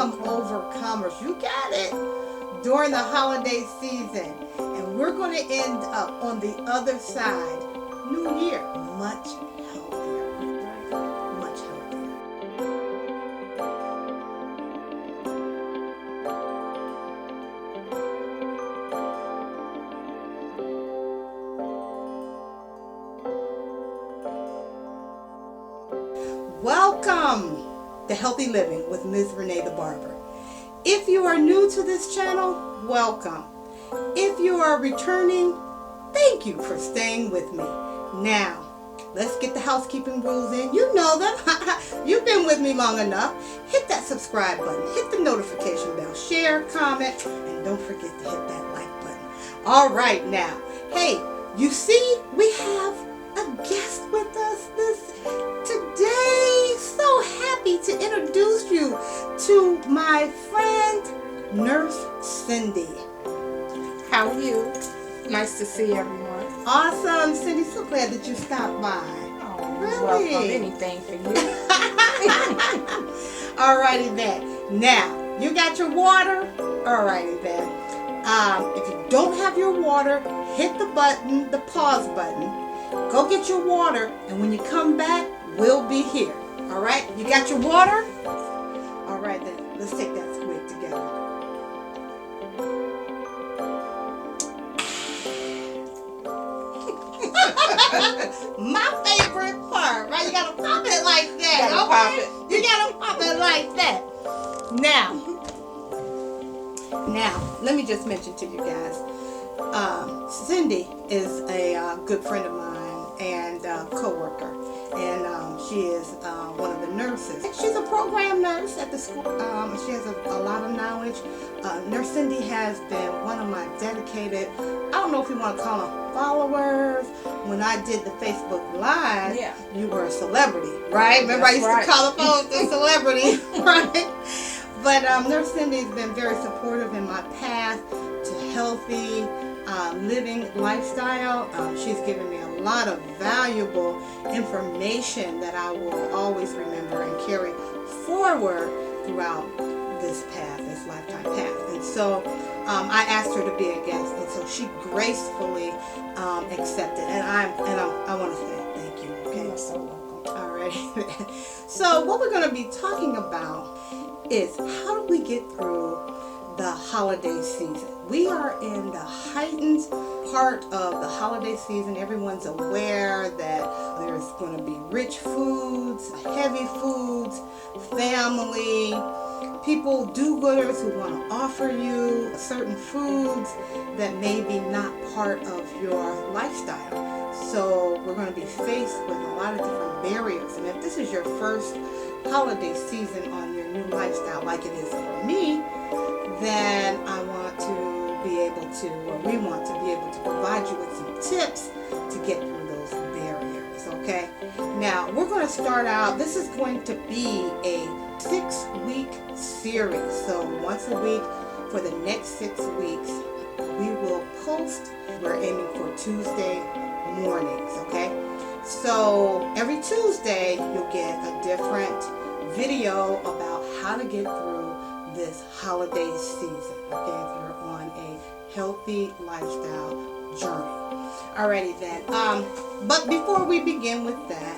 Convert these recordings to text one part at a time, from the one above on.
become overcomers. You got it. During the holiday season. And we're going to end up on the other side, New Year, much healthier. Much healthier. Welcome to Healthy Living with Ms. Renee the Barber. If you are new to this channel, welcome. If you are returning, thank you for staying with me. Now, let's get the housekeeping rules in. You know them. You've been with me long enough. Hit that subscribe button. Hit the notification bell. Share, comment, and don't forget to hit that like button. All right, now. Hey, you see, we have a guest with us today. So happy to introduce you to my friend, Nurse Cindy. How are you? Nice to see everyone. Awesome, Cindy. So glad that you stopped by. Oh, really? Welcome. Anything for you. Alrighty then. Now, you got your water? Alrighty then. If you don't have your water, hit the button, the pause button. Go get your water, and when you come back, we'll be here. Alright? You got your water? Alright then. Let's take that swig together. My favorite part, right? You gotta pop it like that. You gotta pop it like that. Now, let me just mention to you guys, Cindy is a good friend of mine and co-worker, and she is one of the nurses. She's a program nurse at the school. She has a lot of knowledge. Nurse Cindy has been one of my dedicated, I don't know if you want to call them followers. When I did the Facebook Live, Yeah. You were a celebrity, right? Remember I used to call the folks a celebrity, right? But Nurse Cindy's been very supportive in my path to healthy living lifestyle. She's given me a lot of valuable information that I will always remember and carry forward throughout this path, this lifetime path. And so I asked her to be a guest, and so she gracefully accepted. And I want to say thank you. Okay. You're so welcome. All right. So what we're going to be talking about is how do we get through the holiday season. We are in the heightened part of the holiday season. Everyone's aware that there's going to be rich foods, heavy foods, family, people, do-gooders who want to offer you certain foods that may be not part of your lifestyle. So we're going to be faced with a lot of different barriers. And if this is your first holiday season on your new lifestyle like it is for me, then I want to be able to, or we want to be able to provide you with some tips to get through those barriers, okay? Now, we're going to start out, this is going to be a 6-week series. So once a week for the next 6 weeks, we will post. We're aiming for Tuesday mornings, okay? So every Tuesday, you'll get a different video about how to get through this holiday season, okay, if you're on a healthy lifestyle journey. Alrighty then, but before we begin with that,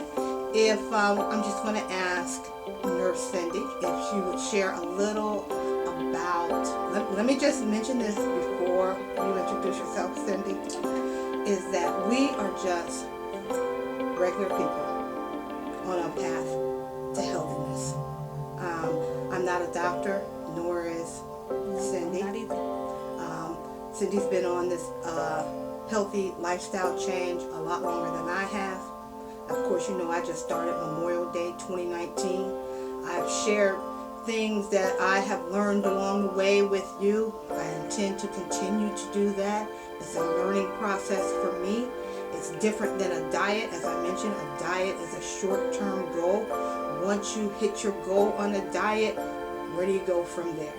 if I'm just going to ask Nurse Cindy if she would share a little about, let me just mention this before you introduce yourself, Cindy, is that we are just regular people on a path to healthiness. I'm not a doctor, nor is Cindy. Not either. Cindy's been on this healthy lifestyle change a lot longer than I have. Of course, you know I just started Memorial Day 2019. I've shared things that I have learned along the way with you. I intend to continue to do that. It's a learning process for me. It's different than a diet. As I mentioned, a diet is a short-term goal. Once you hit your goal on a diet, where do you go from there?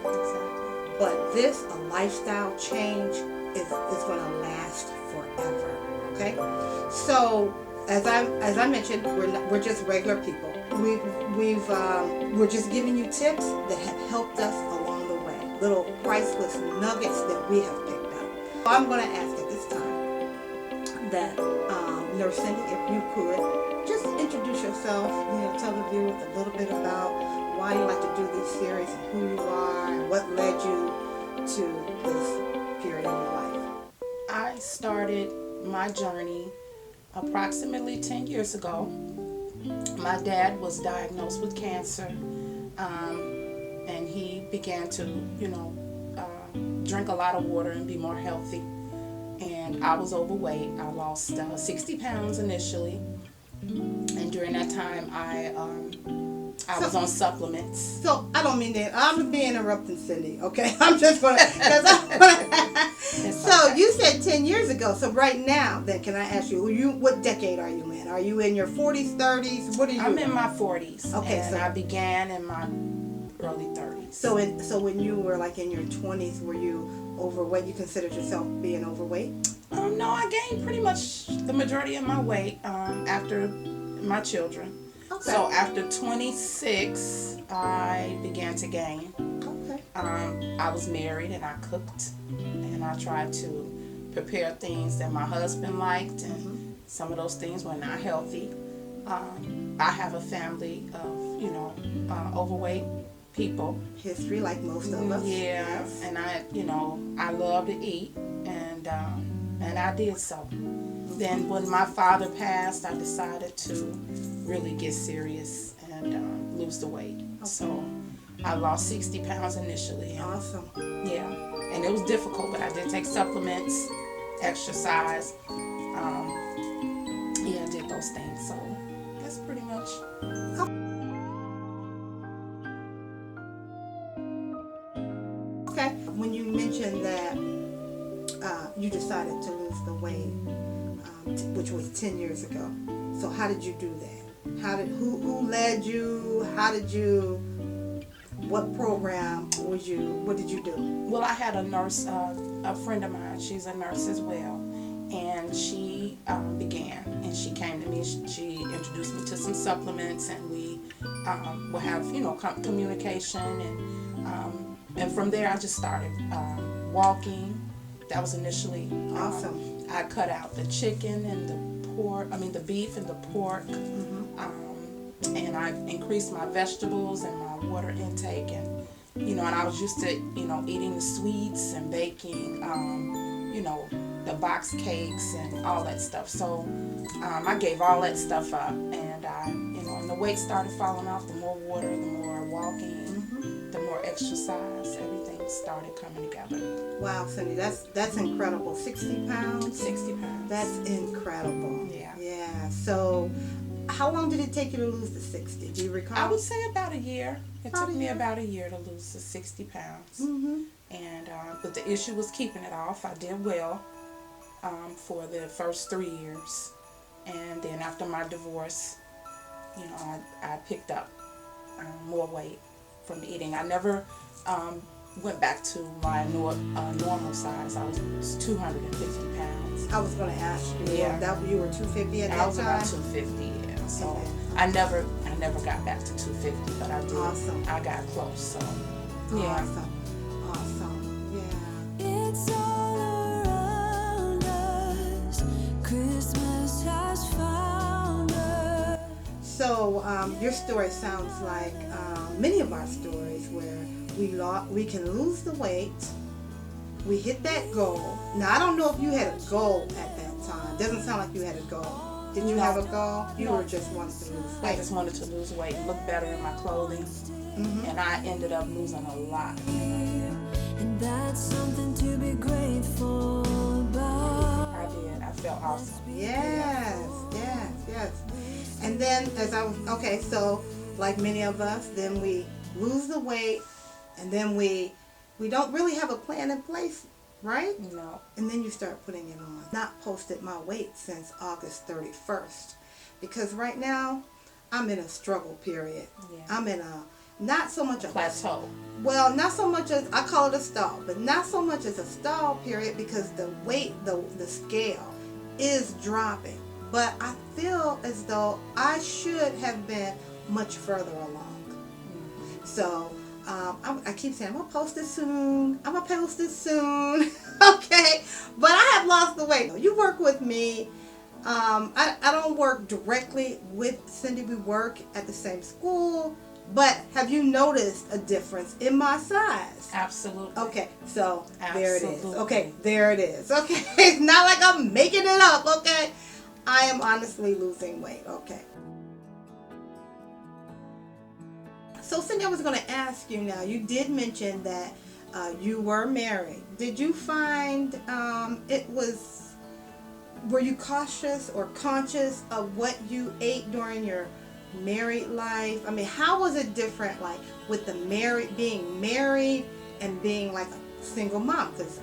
But this, a lifestyle change, is going to last forever. Okay? So, as I mentioned, we're just regular people. we're just giving you tips that have helped us along the way. Little priceless nuggets that we have picked up. I'm going to ask at this time that Nurse Cindy, if you could just introduce yourself, tell the viewers a little bit about why you like to do these series and who you are and what led you to this period in your life. I started my journey approximately 10 years ago. My dad was diagnosed with cancer, and he began to, drink a lot of water and be more healthy. And I was overweight. I lost 60 pounds initially, and during that time I was on supplements. So I don't mean that. I'm being interrupting Cindy. Okay, I'm just gonna. So you said 10 years ago. So right now, then, can I ask you, what decade are you in? Are you in your 40s, 30s? What are you? I'm in my 40s. Okay, and I began in my early 30s. So when you were like in your 20s, were you overweight? You considered yourself being overweight? No, I gained pretty much the majority of my weight after my children. Okay. So after 26, I began to gain. Okay. I was married and I cooked and I tried to prepare things that my husband liked, and some of those things were not healthy. I have a family of, overweight people. History, like most of us. Yeah, Yes. and I love to eat, and I did so. Then when my father passed, I decided to really get serious and lose the weight. Okay. So I lost 60 pounds initially. Awesome. Yeah, and it was difficult, but I did take supplements, exercise. I did those things. So that's pretty much. Okay. When you mentioned that you decided to lose the weight, which was 10 years ago, so how did you do that? Who led you? What program what did you do? Well, I had a nurse, a friend of mine. She's a nurse as well, and she began, and she came to me. She introduced me to some supplements, and we will have communication, and from there I just started walking. That was initially Awesome. I cut out the chicken and the pork. The beef and the pork. And I increased my vegetables and my water intake, and and I was used to eating the sweets and baking the box cakes and all that stuff. So I gave all that stuff up, and and the weight started falling off. The more water, the more walking, the more exercise, everything started coming together. Wow, Cindy, that's incredible. 60 pounds. 60 pounds. That's incredible. Yeah. Yeah. So, how long did it take you to lose the 60? Do you recall? I would say about a year. It About took a me year. about a year to lose the 60 pounds. And but the issue was keeping it off. I did well for the first 3 years, and then after my divorce, I picked up more weight from the eating. I never went back to my normal size. I was 250 pounds. I was going to ask you. Yeah. You were 250 at I that was time? about 250. Yeah. So Okay. I never got back to 250, but I did. Awesome. I got close. So yeah. Awesome. Yeah. It's all around us. Christmas has found us. So your story sounds like many of our stories where we can lose the weight, we hit that goal. Now I don't know if you had a goal at that time. Doesn't sound like you had a goal. Did you No. have a goal? You No. were just wanting to lose I weight. just wanted to lose weight and look better in my clothing, and I ended up losing a lot. And that's something to be grateful about. I did. I felt awesome. Yes. And then so like many of us, then we lose the weight, and then we don't really have a plan in place, right? No. And then you start putting it on. Not posted my weight since August 31st, because right now I'm in a struggle period. Yeah. I'm in a not so much a Plateau. Well, not so much as I call it a stall, but not so much as a stall period, because the weight, the scale is dropping. But I feel as though I should have been much further along. So I keep saying I'm gonna post it soon. I'm gonna post it soon. Okay, but I have lost the weight. You work with me. I don't work directly with Cindy. We work at the same school. But have you noticed a difference in my size? Absolutely. Okay, so there it is. Absolutely. Okay, there it is. Okay, it's not like I'm making it up. Okay, I am honestly losing weight. Okay. So Cindy, I was going to ask you now. You did mention that you were married. Did you find were you cautious or conscious of what you ate during your married life? I mean, how was it different, like with the being married and being like a single mom? Because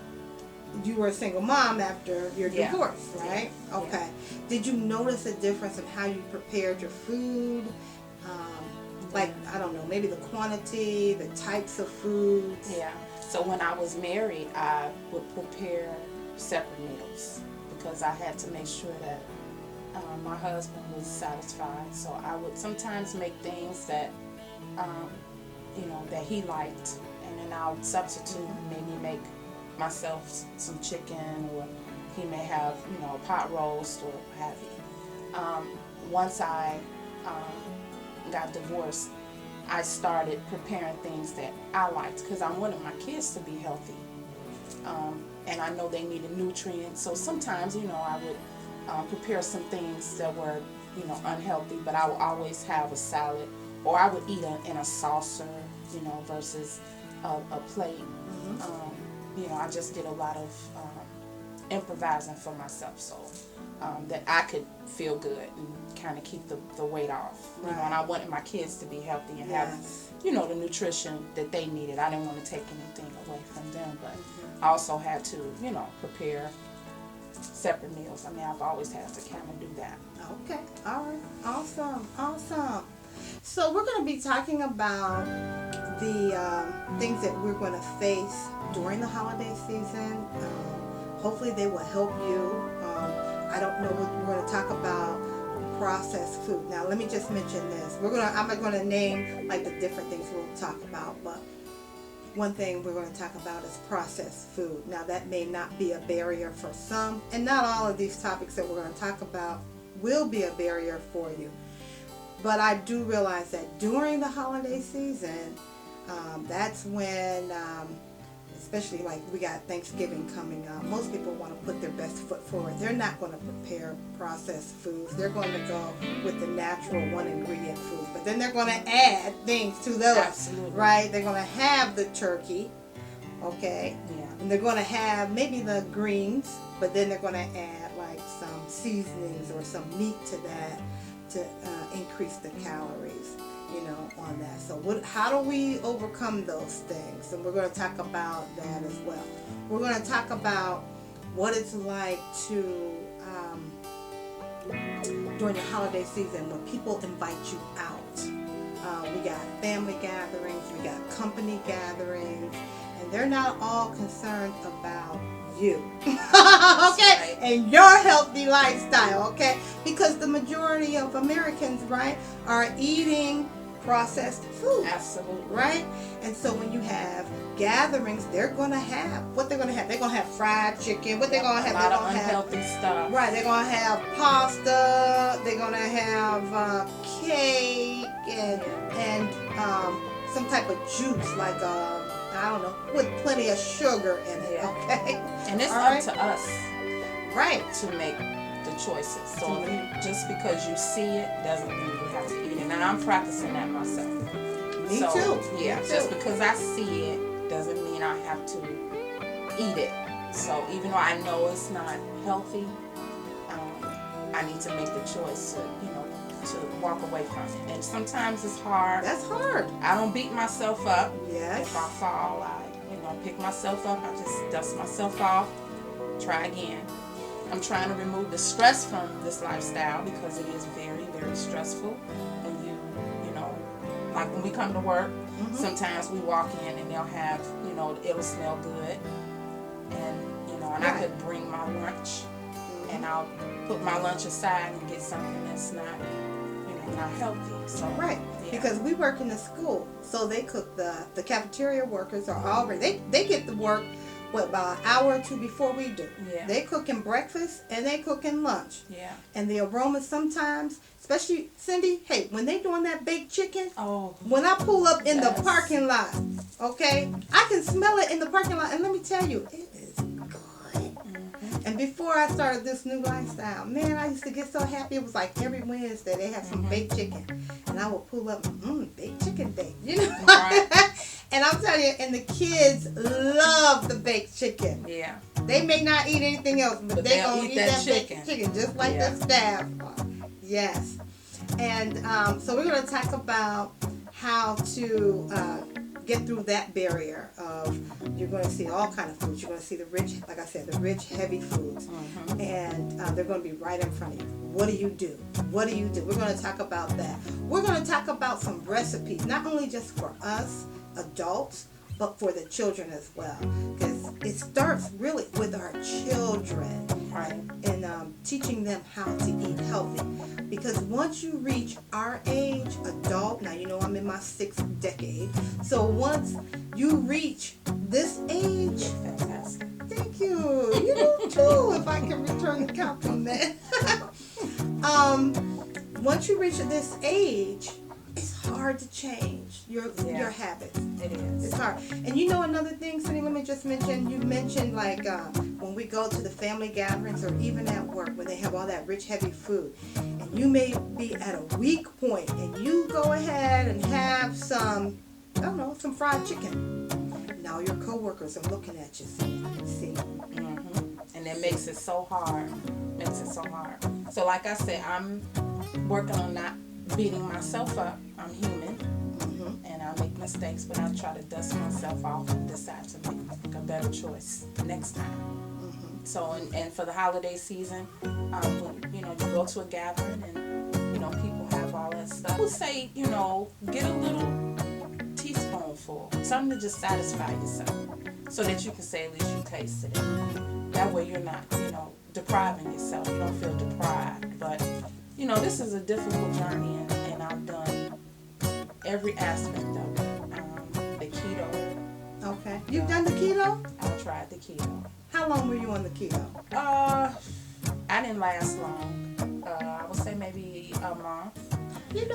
you were a single mom after your divorce, right? Yeah. Okay. Yeah. Did you notice a difference in how you prepared your food? Like, I don't know, maybe the quantity, the types of foods? Yeah. So when I was married, I would prepare separate meals because I had to make sure that my husband was satisfied. So I would sometimes make things that, that he liked, and then I would substitute, maybe make myself some chicken, or he may have, a pot roast or what have you. Once I got divorced, I started preparing things that I liked because I wanted my kids to be healthy. And I know they needed nutrients. So sometimes, I would prepare some things that were, unhealthy, but I would always have a salad, or I would eat in a saucer, versus a plate. I just did a lot of improvising for myself, so that I could feel good and kind of keep the weight off. Right. And I wanted my kids to be healthy and have, the nutrition that they needed. I didn't want to take anything away from them, but I also had to, prepare separate meals. I mean, I've always had to kind of do that. Okay. All right. Awesome. So we're going to be talking about the things that we're going to face during the holiday season. Hopefully they will help you. I don't know what we're going to talk about. Processed food. Now let me just mention this. I'm not going to name like the different things we'll talk about, but one thing we're going to talk about is processed food. Now that may not be a barrier for some, and not all of these topics that we're going to talk about will be a barrier for you. But I do realize that during the holiday season, that's when, especially like we got Thanksgiving coming up, most people want to put their best foot forward. They're not going to prepare processed foods. They're going to go with the natural one ingredient foods, but then they're going to add things to those. Absolutely. Right? They're going to have the turkey, okay? Yeah. And they're going to have maybe the greens, but then they're going to add like some seasonings or some meat to that to increase the calories, on that. So how do we overcome those things? And we're going to talk about that as well. We're going to talk about what it's like to, during the holiday season, when people invite you out. We got family gatherings, we got company gatherings, and they're not all concerned about you. Okay? Right. And your healthy lifestyle, okay? Because the majority of Americans, right, are eating processed food. Absolutely. Right? And so when you have gatherings, they're going to have, what they're going to have? They're going to have fried chicken. What they're going to have? A lot They're of going to have unhealthy stuff. Right, they're going to have pasta, they're going to have cake, and some type of juice, like, I don't know, with plenty of sugar in it, okay? And it's All up right. to us Right. to make the choices. So if you, just because you see it doesn't mean you have to eat it. And I'm practicing that myself. Me so, too. Yeah, Me just too. because I see it doesn't mean I have to eat it. So even though I know it's not healthy, I need to make the choice to walk away from it. And sometimes it's hard. That's hard. I don't beat myself up. Yes. If I fall, I pick myself up. I just dust myself off. Try again. I'm trying to remove the stress from this lifestyle because it is very, very stressful. When like when we come to work, sometimes we walk in and they'll have, it'll smell good. And, and I could bring my lunch and I'll put my lunch aside and get something that's not, not healthy. So Right, yeah. because we work in the school, so they cook the cafeteria workers are already they get to work about an hour or two before we do. Yeah. They cooking breakfast and they cooking lunch. Yeah. And the aroma sometimes, especially Cindy, hey, when they doing that baked chicken, Oh. when I pull up in the Yes. parking lot, okay, I can smell it in the parking lot, and let me tell you, it is good. And before I started this new lifestyle, man, I used to get so happy. It was like every Wednesday they had some baked chicken, and I would pull up, baked chicken day, you know. Right. And I'm telling you, and the kids love the baked chicken. Yeah. They may not eat anything else, but they they'll gonna eat eat that that chicken. baked chicken just like Yeah. the staff. Yes. And so we're going to talk about how to get through that barrier of, you're going to see all kind of foods. You're going to see the rich, like I said, the rich, heavy foods. And they're going to be right in front of you. What do you do? What do you do? We're going to talk about that. We're going to talk about some recipes, not only just for us adults, but for the children as well. Because it starts really with our children. Right. And teaching them how to eat healthy. Because once you reach our age, adult, now you know I'm in my 6th decade, so once you reach this age, Fantastic. thank you, you do too, if I can return the compliment. Once you reach this age, it's hard to change your habits. It is. It's hard. And you know another thing, Cindy, let me just mention, you mentioned like when we go to the family gatherings or even at work when they have all that rich, heavy food. And you may be at a weak point and you go ahead and have some, I don't know, some fried chicken. Now your coworkers are looking at you saying, see. And it makes it so hard. So like I said, I'm working on not beating myself up. I'm human. And I make mistakes, but I try to dust myself off and decide to make a better choice next time. So, and for the holiday season, when, you go to a gathering and, people have all that stuff. I would say, get a little teaspoonful, something to just satisfy yourself so that you can say at least you tasted it. That way you're not, depriving yourself. You don't feel deprived. But, this is a difficult journey and I've done every aspect of it. The keto. Okay. You've done the keto? I tried the keto. How long were you on the keto? I didn't last long. I would say maybe a month.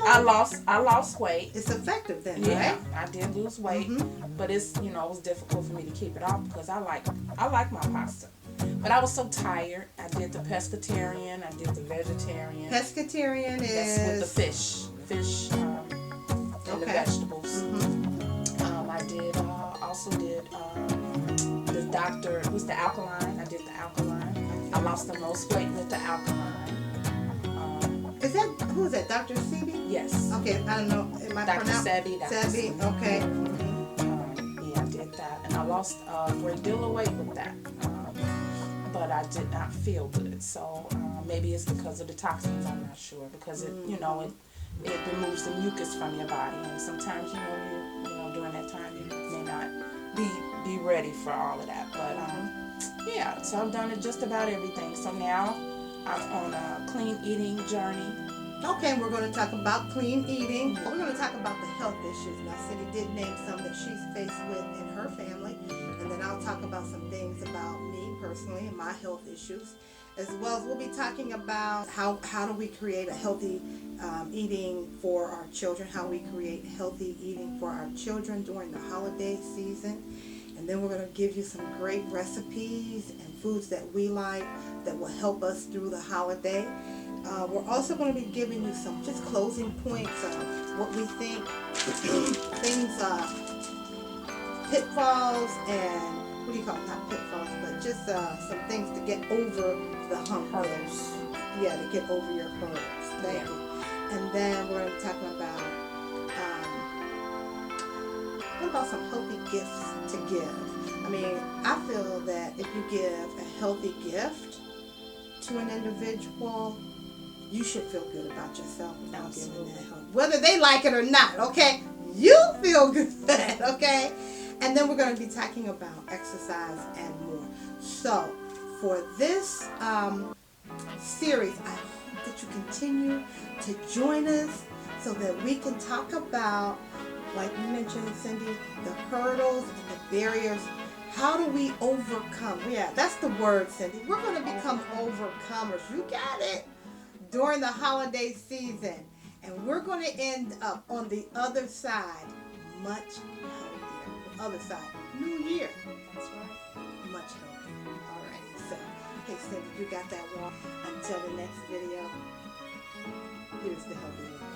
I lost weight. It's effective then, Yeah, right? I did lose weight, but it's it was difficult for me to keep it off because I like my pasta. But I was so tired. I did the pescatarian. I did the vegetarian. Pescatarian is That's with the fish, and the vegetables. I did also did the doctor. It was the alkaline. I did the alkaline. I lost the most weight with the alkaline. Who is that? Dr. Sebi? Yes. Okay, I don't know. Am I Dr. pronounced? Sebi. Sebi. Okay. Yeah, I did that, and I lost a great deal of weight with that. But I did not feel good. So maybe it's because of the toxins. I'm not sure because it it removes the mucus from your body, and sometimes you during that time you may not be ready for all of that. But yeah, so I've done it just about everything. So now I'm on a clean eating journey. Okay, we're going to talk about clean eating. We're going to talk about the health issues. Now, Cindy did name some that she's faced with in her family, and then I'll talk about some things about me personally and my health issues, as well as we'll be talking about how do we create a healthy eating for our children, how we create healthy eating for our children during the holiday season. And then we're going to give you some great recipes and foods that we like that will help us through the holiday. We're also going to be giving you some just closing points of what we think things, pitfalls and what do you call it? Not pitfalls, but just some things to get over the hump. Hurdles. Yeah, to get over your hurdles. Thank you. And then we're going to be talking about what about some healthy gifts to give? I mean, I feel that if you give a healthy gift to an individual, you should feel good about yourself about giving that help. Whether they like it or not, okay? You feel good, okay? And then we're going to be talking about exercise and more. So, for this series, I hope that you continue to join us so that we can talk about, like you mentioned, Cindy, the hurdles and the barriers. How do we overcome? Yeah, that's the word, Cindy. We're going to become overcomers. You got it. During the holiday season. And we're going to end up on the other side much healthier. The other side. New year. That's right. Much healthier. Alrighty. So, hey, Cindy, you got that one. Until the next video, here's the healthy.